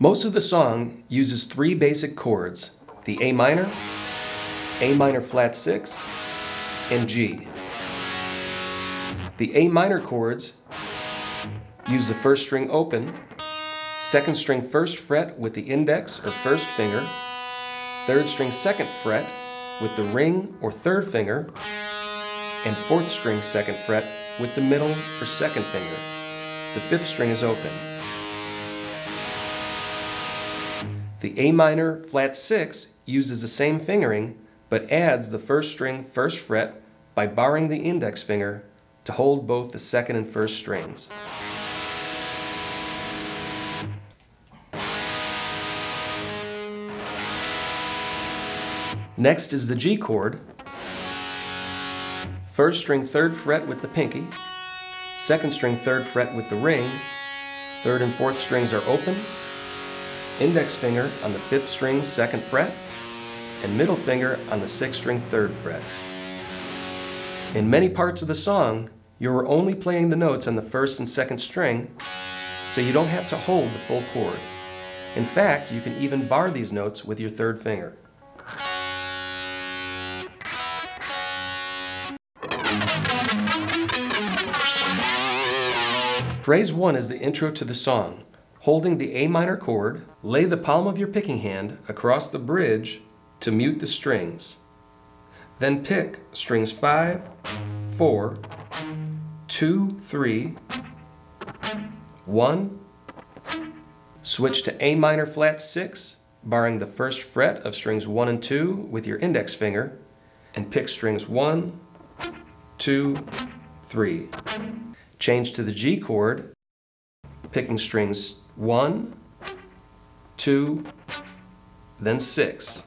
Most of the song uses three basic chords: the A minor flat 6, and G. The A minor chords use the first string open, second string first fret with the index or first finger, third string second fret with the ring or third finger, and fourth string second fret with the middle or second finger. The fifth string is open. The A minor flat 6 uses the same fingering but adds the first string first fret by barring the index finger to hold both the second and first strings. Next is the G chord. First string third fret with the pinky, second string third fret with the ring, third and fourth strings are open, index finger on the fifth string second fret, and middle finger on the sixth string third fret. In many parts of the song, you're only playing the notes on the first and second string, so you don't have to hold the full chord. In fact, you can even bar these notes with your third finger. Phrase 1 is the intro to the song. Holding the A minor chord, lay the palm of your picking hand across the bridge to mute the strings. Then pick strings 5, 4, 2, 3, 1, switch to A minor flat 6, barring the first fret of strings 1 and 2 with your index finger, and pick strings 1, 2, 3. Change to the G chord, picking strings 1, 2, then 6.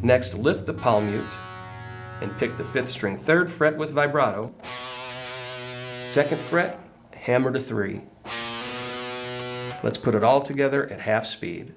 Next, lift the palm mute and pick the fifth string third fret with vibrato, second fret, hammer to 3. Let's put it all together at half speed.